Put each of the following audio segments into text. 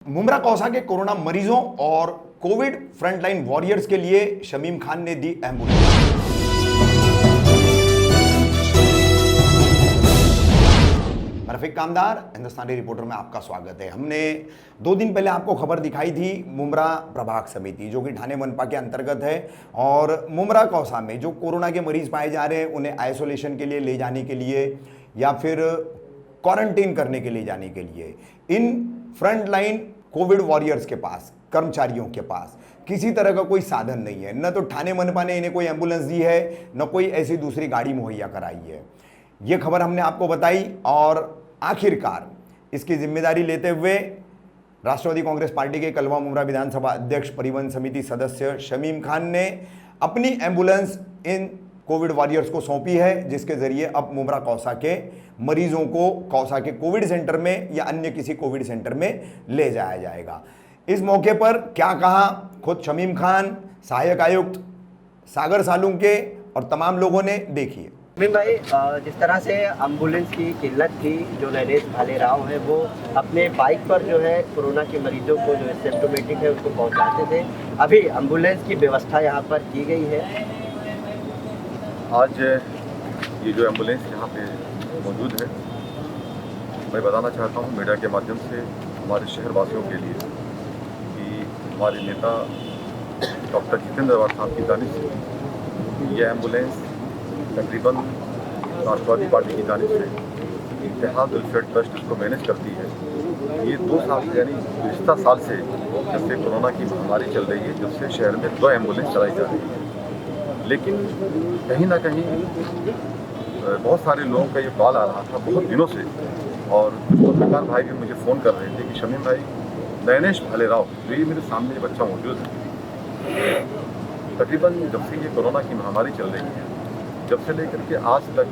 मुमरा कौसा के कोरोना मरीजों और कोविड फ्रंटलाइन वॉरियर्स के लिए शमीम खान ने दी एम्बुलेंस। रफीक कामदार, हिंदुस्तानी रिपोर्टर में आपका स्वागत है। हमने 2 दिन पहले आपको खबर दिखाई थी मुमरा प्रभाग समिति जो कि ठाणे मनपा के अंतर्गत है, और मुमरा कौसा में जो कोरोना के मरीज पाए जा रहे हैं उन्हें आइसोलेशन के लिए ले जाने के लिए या फिर क्वारंटीन करने के लिए जाने के लिए इन फ्रंटलाइन कोविड वॉरियर्स के पास, कर्मचारियों के पास किसी तरह का कोई साधन नहीं है। न तो ठाणे मनपा ने इन्हें कोई एम्बुलेंस दी है, न कोई ऐसी दूसरी गाड़ी मुहैया कराई है। ये खबर हमने आपको बताई और आखिरकार इसकी जिम्मेदारी लेते हुए राष्ट्रवादी कांग्रेस पार्टी के कलवा मुमरा विधानसभा अध्यक्ष परिवहन समिति सदस्य शमीम खान ने अपनी एम्बुलेंस इन कोविड वॉरियर्स को सौंपी है, जिसके जरिए अब मुमरा कौसा के मरीजों को कौसा के कोविड सेंटर में या अन्य किसी कोविड सेंटर में ले जाया जाएगा। इस मौके पर क्या कहा खुद शमीम खान, सहायक आयुक्त सागर सालुंके और तमाम लोगों ने, देखिए। शमीम भाई, जिस तरह से एम्बुलेंस की किल्लत थी, जो नरेश भालेराव है वो अपने बाइक पर जो है कोरोना के मरीजों को जो सिम्टोमेटिक है उसको पहुंचाते थे, अभी एम्बुलेंस की व्यवस्था यहाँ पर की गई है। आज ये जो एम्बुलेंस यहाँ पे मौजूद है, मैं बताना चाहता हूँ मीडिया के माध्यम से हमारे शहरवासियों के लिए कि हमारे नेता डॉक्टर जितेंद्र अवाड़ साहब की जानिब से ये एम्बुलेंस तकरीबन राष्ट्रवादी पार्टी की जानिब से इत्तेहाद वेलफेयर ट्रस्ट इसको मैनेज करती है। ये 2 साल से यानी गुज़िश्ता साल से जब से कोरोना की महामारी चल रही है, जब से शहर में 2 एम्बुलेंस चलाई जा रही है, लेकिन कहीं ना कहीं बहुत सारे लोगों का ये कॉल आ रहा था बहुत दिनों से, और पत्रकार भाई भी मुझे फ़ोन कर रहे थे कि शमीम भाई, नरेश भालेराव जो ये मेरे सामने ये बच्चा मौजूद है, तकरीबन जब से ये कोरोना की महामारी चल रही है, जब से लेकर के आज तक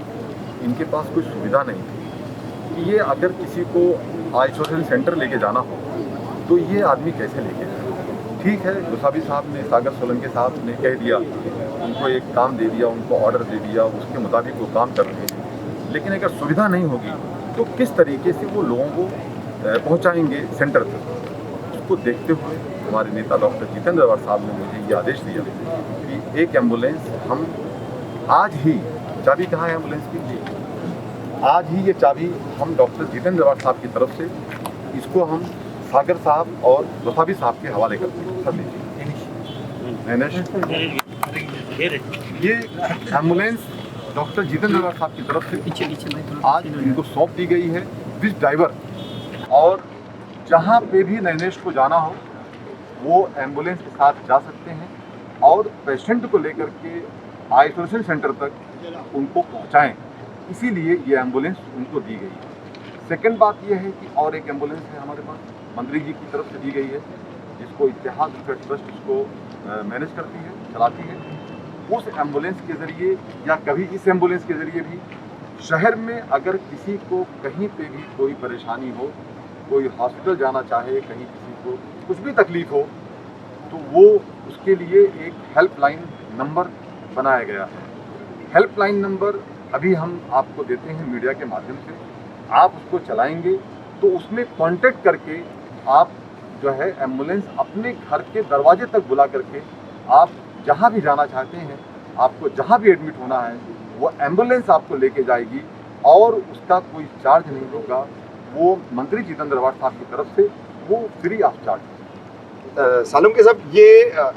इनके पास कोई सुविधा नहीं थी कि ये अगर किसी को आइसोलेशन सेंटर लेके जाना हो तो ये आदमी कैसे लेके जाए। ठीक है, गुसाबी साहब ने, सागर सोलंके साहब ने कह दिया, उनको एक काम दे दिया, उनको ऑर्डर दे दिया, उसके मुताबिक वो काम कर रहे हैं, लेकिन अगर सुविधा नहीं होगी तो किस तरीके से वो लोगों को पहुंचाएंगे सेंटर तक। उसको देखते हुए हमारे नेता डॉक्टर जितेंद्र अवाड़ साहब ने मुझे ये आदेश दिया कि एक एम्बुलेंस हम आज ही, चाबी कहाँ है एम्बुलेंस की, आज ही ये चाबी हम डॉक्टर जितेंद्र अवाड़ साहब की तरफ से इसको हम सागर साहब और गुसाबी साहब के हवाले करते हैं। सर लीजिए, ये एम्बुलेंस डॉक्टर जितेंद्र अवाड़ साहब की तरफ से आज इनको सौंप दी गई है विद ड्राइवर, और जहाँ पे भी नरेश को जाना हो वो एम्बुलेंस के साथ जा सकते हैं और पेशेंट को लेकर के आइसोलेशन सेंटर तक उनको पहुँचाएँ। इसीलिए ये एम्बुलेंस उनको दी गई है। सेकंड बात यह है कि और एक एम्बुलेंस है हमारे पास, मंत्री जी की तरफ से दी गई है, जिसको इत्तेहाद वेलफेयर ट्रस्ट इसको मैनेज करती है, चलाती है। उस एम्बुलेंस के ज़रिए या कभी इस एम्बुलेंस के ज़रिए भी शहर में अगर किसी को कहीं पे भी कोई परेशानी हो, कोई हॉस्पिटल जाना चाहे, कहीं किसी को कुछ भी तकलीफ़ हो, तो वो उसके लिए एक हेल्पलाइन नंबर बनाया गया है। हेल्पलाइन नंबर अभी हम आपको देते हैं मीडिया के माध्यम से, आप उसको चलाएंगे तो उसमें कांटेक्ट करके आप जो है एम्बुलेंस अपने घर के दरवाजे तक बुला करके आप जहां भी जाना चाहते हैं, आपको जहां भी एडमिट होना है, वो एम्बुलेंस आपको लेके जाएगी और उसका कोई चार्ज नहीं होगा। वो मंत्री जितेंद्र अवाड़ साहब की तरफ से वो फ्री ऑफ चार्ज। सालुंके साहब, ये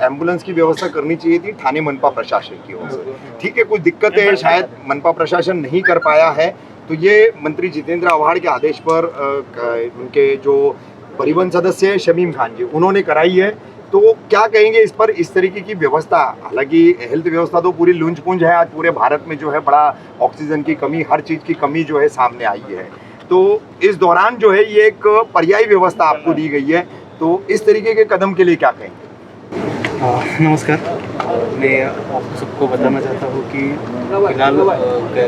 एम्बुलेंस की व्यवस्था करनी चाहिए थी ठाणे मनपा प्रशासन की ओर से। ठीक है, कुछ दिक्कतें शायद मनपा प्रशासन नहीं कर पाया है, तो ये मंत्री जितेंद्र अवाड़ के आदेश पर उनके जो परिवहन सदस्य हैं शमीम खान जी, उन्होंने कराई है। तो क्या कहेंगे इस पर, इस तरीके की व्यवस्था? हालांकि हेल्थ व्यवस्था तो पूरी लूंज पूंज है, आज पूरे भारत में जो है बड़ा ऑक्सीजन की कमी, हर चीज़ की कमी जो है सामने आई है, तो इस दौरान जो है ये एक पर्यायी व्यवस्था आपको दी गई है, तो इस तरीके के कदम के लिए क्या कहेंगे? नमस्कार, मैं आप सबको बताना चाहता हूँ कि फिलहाल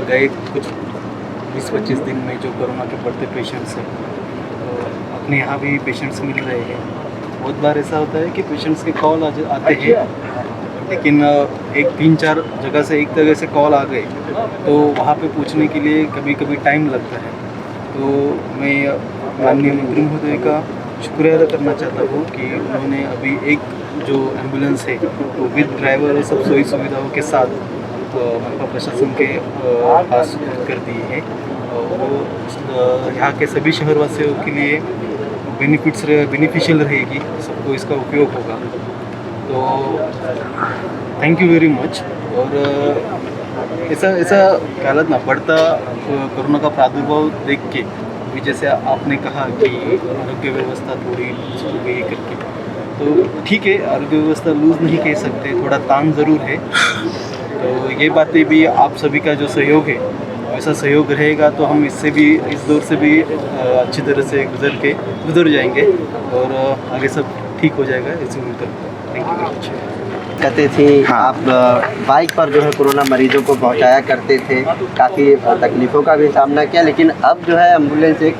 गए कुछ 20-25 दिन में जो कोरोना के बढ़ते पेशेंट्स हैं, अपने यहाँ भी पेशेंट्स मिल रहे हैं। बहुत बार ऐसा होता है कि पेशेंट्स के कॉल आते हैं, लेकिन एक 3-4 जगह से एक जगह से कॉल आ गए तो वहाँ पे पूछने के लिए कभी कभी टाइम लगता है। तो मैं माननीय मंत्री महोदय का शुक्रिया अदा करना चाहता हूँ कि उन्होंने अभी एक जो एम्बुलेंस है वो विद ड्राइवर और सब सोई सुविधाओं के साथ मनपा प्रशासन के पास कर दी है। वो यहाँ के सभी शहरवासियों के लिए बेनिफिशियल रहेगी, सबको इसका उपयोग होगा। तो थैंक यू वेरी मच। और ऐसा कहलात ना बढ़ता कोरोना का प्रादुर्भाव देख के अभी जैसे आपने कहा कि आरोग्य व्यवस्था थोड़ी लूज हो गई करके, तो ठीक है, आरोग्य व्यवस्था लूज नहीं कह सकते, थोड़ा तान ज़रूर है। तो ये बातें भी आप सभी का जो सहयोग है वैसा सहयोग रहेगा तो हम इससे भी इस दौर से भी अच्छी तरह से गुजर जाएंगे और आगे सब ठीक हो जाएगा, ऐसी उम्मीद करता हूँ। Thank you very much. कहते थे आप बाइक पर जो है कोरोना मरीजों को पहुंचाया करते थे, काफ़ी तकलीफ़ों का भी सामना किया, लेकिन अब जो है एम्बुलेंस एक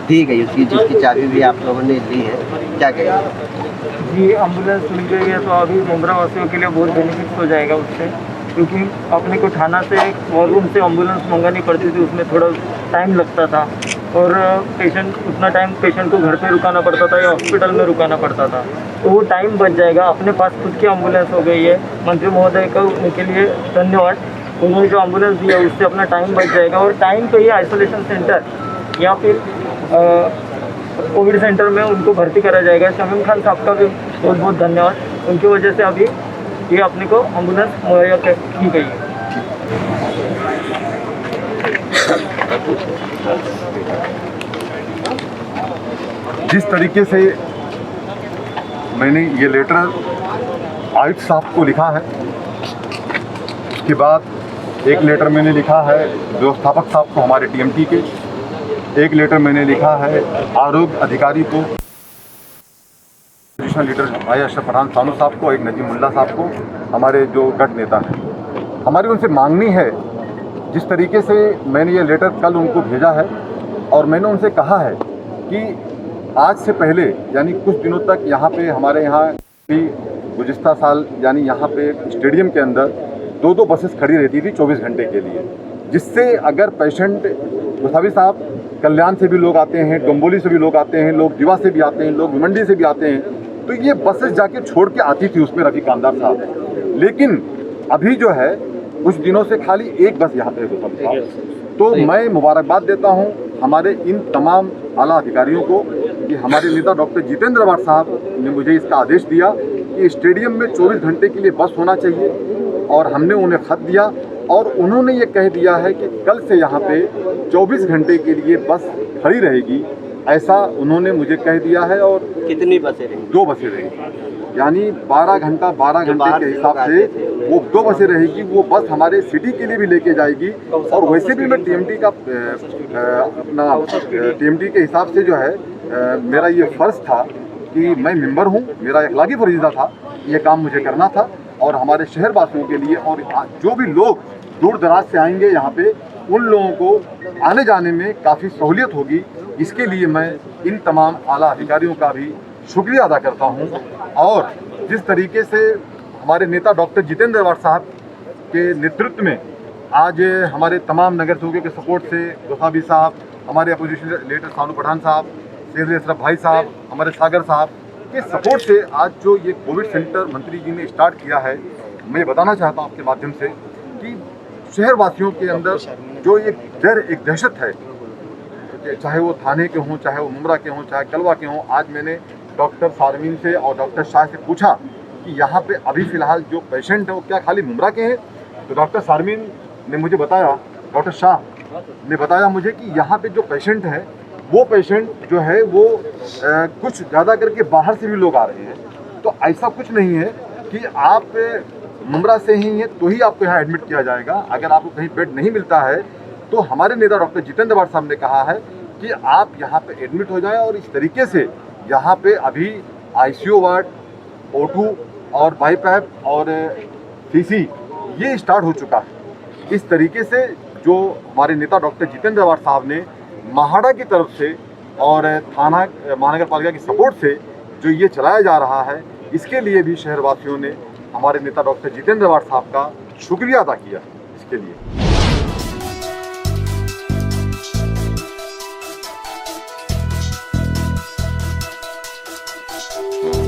दी गई उसकी जिसकी चाबी भी आप लोगों ने ली है, क्या कहेंगे? जी, एम्बुलेंस मिल गई है तो अभी मुमरा वासियों के लिए बहुत बेनिफिट हो जाएगा उससे, क्योंकि अपने को थाना से वॉर रूम से एम्बुलेंस मंगानी पड़ती थी, उसमें थोड़ा टाइम लगता था और उतना टाइम पेशेंट को घर पे रुकाना पड़ता था या हॉस्पिटल में रुकाना पड़ता था, तो वो टाइम बच जाएगा। अपने पास खुद की एम्बुलेंस हो गई है। मंत्री महोदय का उनके लिए धन्यवाद, उन्होंने जो एम्बुलेंस दिया उससे अपना टाइम बच जाएगा और टाइम पे ही आइसोलेशन सेंटर या फिर कोविड सेंटर में उनको भर्ती करा जाएगा। शमीम खान साहब का भी बहुत बहुत धन्यवाद, उनकी वजह से अभी ये अपने को एम्बुलेंस मुहैया की गई है। जिस तरीके से मैंने ये लेटर आयुक्त साहब को लिखा है, उसके बाद एक लेटर मैंने लिखा है व्यवस्थापक साहब को हमारे टीएमटी के, एक लेटर मैंने लिखा है आरोग्य अधिकारी को, पोजिशन लीडर भाई अशरफ पठान सानू साहब को, एक नजीमुल्ला साहब को, हमारे जो गठ नेता हैं। हमारी उनसे मांगनी है, जिस तरीके से मैंने ये लेटर कल उनको भेजा है और मैंने उनसे कहा है कि आज से पहले यानी कुछ दिनों तक यहाँ पे हमारे यहाँ भी गुज़िश्ता साल यानी यहाँ पे स्टेडियम के अंदर 2-2 बसेस खड़ी रहती थी 24 घंटे के लिए, जिससे अगर पेशेंट गोसावी साहब कल्याण से भी लोग आते हैं, डोंबोली से भी लोग आते हैं, लोग दीवा से भी आते हैं, लोग भिवंडी से भी आते हैं, तो ये बसेस जाके छोड़ के आती थी उसमें रफ़ी कामदार साहब। लेकिन अभी जो है कुछ दिनों से खाली एक बस यहाँ पे गोसावी साहब। तो मैं मुबारकबाद देता हूँ हमारे इन तमाम आला अधिकारियों को कि हमारे नेता डॉक्टर जितेंद्र अवाड साहब ने मुझे इसका आदेश दिया कि स्टेडियम में 24 घंटे के लिए बस होना चाहिए, और हमने उन्हें खत दिया और उन्होंने ये कह दिया है कि कल से यहाँ पे 24 घंटे के लिए बस खड़ी रहेगी, ऐसा उन्होंने मुझे कह दिया है। और कितनी बसें रहेंगी? 2 बसें रहेंगी, यानी 12 घंटे के हिसाब से वो 2 बसें रहेगी। वो बस हमारे सिटी के लिए भी लेके जाएगी, और वैसे भी मैं टीएमटी का अपना टीएमटी के हिसाब से जो है मेरा ये फ़र्ज़ था कि मैं मेंबर हूँ, मेरा अखलाकी फरीज़ा था, ये काम मुझे करना था और हमारे शहर वासियों के लिए, और जो भी लोग दूर दराज से आएंगे यहाँ पे उन लोगों को आने जाने में काफ़ी सहूलियत होगी। इसके लिए मैं इन तमाम आला अधिकारियों का भी शुक्रिया अदा करता हूँ। और जिस तरीके से हमारे नेता डॉक्टर जितेंद्र अवाड साहब के नेतृत्व में आज हमारे तमाम नगर सेवकों के सपोर्ट से गोसावी साहब, हमारे अपोजिशन लीडर सानू पठान साहब, शेर अशरफ भाई साहब, हमारे सागर साहब के सपोर्ट से आज जो ये कोविड सेंटर मंत्री जी ने स्टार्ट किया है, मैं बताना चाहता हूँ आपके माध्यम से कि शहर वासियों के अंदर जो एक डर, एक दहशत है, चाहे वो थाने के हों, चाहे वो मुमरा के हों, चाहे कलवा के हों। आज मैंने डॉक्टर सारमीन से और डॉक्टर शाह से पूछा कि यहाँ पे अभी फ़िलहाल जो पेशेंट है वो क्या खाली मुमरा के हैं, तो डॉक्टर सारमीन ने मुझे बताया, डॉक्टर शाह ने बताया मुझे कि यहाँ पे जो पेशेंट है वो पेशेंट जो है वो कुछ ज़्यादा करके बाहर से भी लोग आ रहे हैं। तो ऐसा कुछ नहीं है कि आप मुमरा से ही हैं तो ही आपको यहाँ एडमिट किया जाएगा। अगर आपको कहीं बेड नहीं मिलता है तो हमारे नेता डॉक्टर जितेंद्र अवाड साहब ने कहा है कि आप यहाँ पे एडमिट हो जाएं, और इस तरीके से यहाँ पे अभी ICU वार्ड, O2 और बाईपैप और CC ये स्टार्ट हो चुका है। इस तरीके से जो हमारे नेता डॉक्टर जितेंद्र अवाड साहब ने महाड़ा की तरफ से और थाना महानगर पालिका की सपोर्ट से जो ये चलाया जा रहा है, इसके लिए भी शहरवासियों ने हमारे नेता डॉक्टर जितेंद्र अवाड साहब का शुक्रिया अदा किया इसके लिए। धन्यवाद।